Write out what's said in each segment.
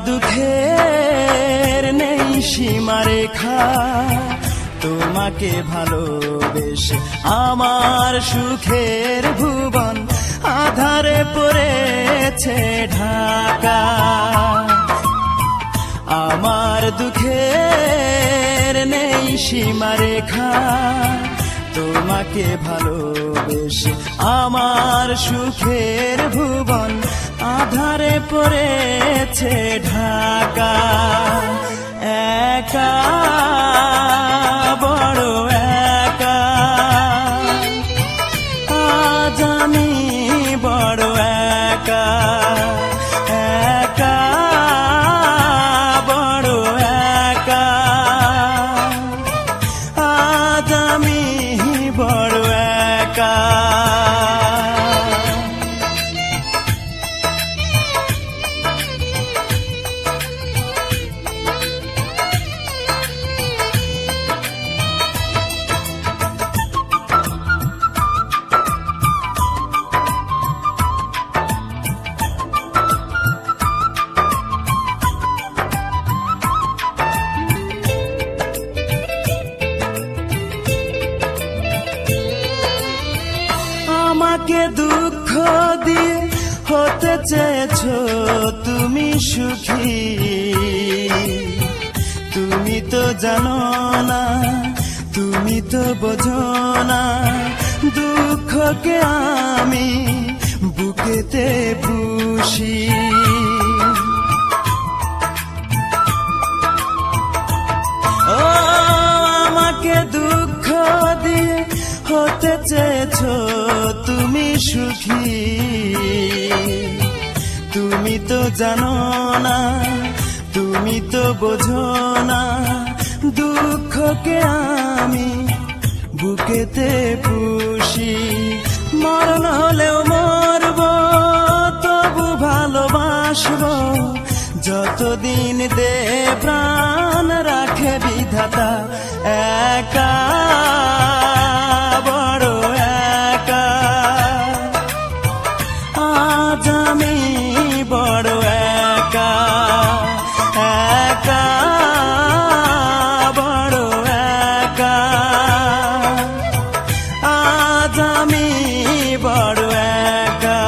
দুঃখের নেই সীমারেখা, তোমাকে ভালোবেসে আমার সুখের ভুবন আধারে পড়েছে ঢাকা। আমার দুঃখের নেই সীমারেখা, তোমাকে ভালোবেসে আমার সুখের ভুবন আধারে পড়েছে ঢাকা। একা বড় একা, আজ আমি বড় একা। একা বড় একা, আজ আমি বড় একা। আমাকে দুঃখ দিয়ে হতে চেয়েছো তুমি সুখী, তুমি তো জানো না, তুমি তো বোঝো না, দুঃখকে আমি বুকেতে পুষি। ও আমাকে দুঃখ দিয়ে হতে চেয়েছো তুমি সুখী, তুমি তো জানো না, তুমি তো বোঝো না, দুঃখকে আমি বুকেতে পুষি। মরণ হলেও মরব, তবু ভালোবাসবো, যতদিন দে প্রাণ রাখে বিধাতা। একা বড় একা, আজ আমি বড় একা। একা বড় একা, আজ আমি বড় একা।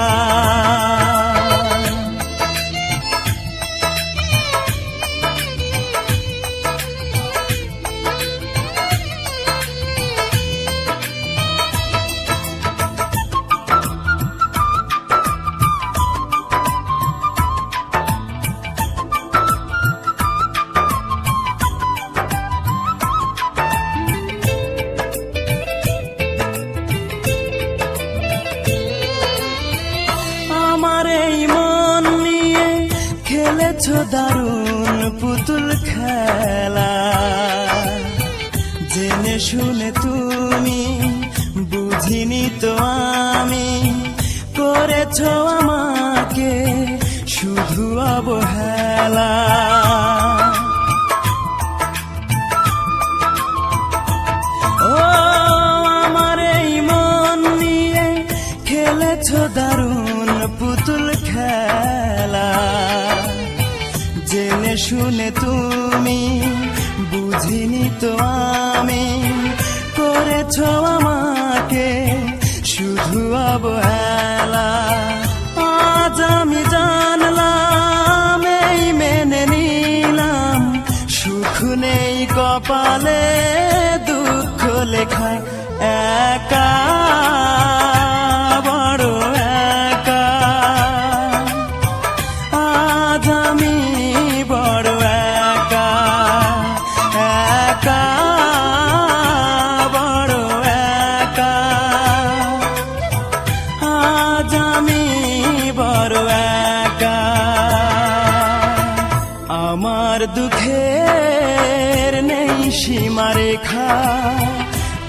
আমার এই মন নিয়ে খেলেছো দারুণ পুতুল খেলা, জেনে শুনে তুমি বুঝিনি তো আমি, করেছো আমাকে শুধু অবহেলা। ও আমার এই মন নিয়ে খেলেছো দারুণ পুতুল খেলা, জেনে শুনে তুমি বুঝিনি তো আমি, করেছো আমাকে শুধু অবহেলা। আজ আমি জানলাম, এই মেনে নিলাম, সুখ নেই কপালে, দুঃখ লেখায় একা বড় একা। আজ আমি বড় একা। একা বড় একা, আজ আমি বড় একা। আমার দুঃখের নেই সীমারেখা,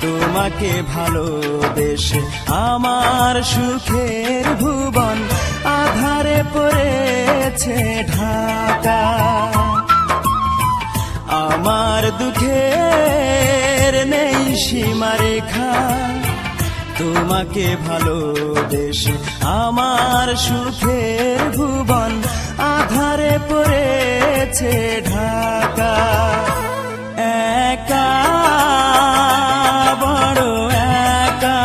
তোমাকে ভালোবেসে আমার সুখের ভুবন আধারে পড়েছে ঢাকা। আমার দুঃখের নেই সীমারেখা, তোমাকে ভালোবেসে আমার সুখের ভুবন আধারে পড়েছে ঢাকা একা বড় একা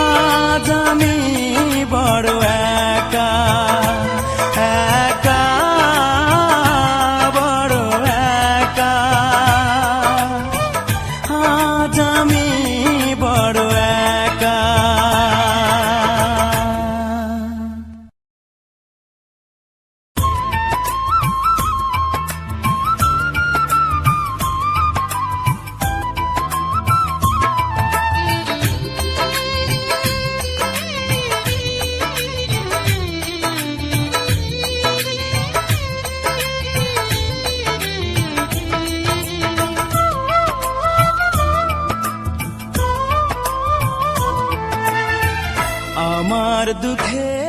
আজ আমি বড় একা একা বড় একা আজ আমি বড় একা আমার দুঃখে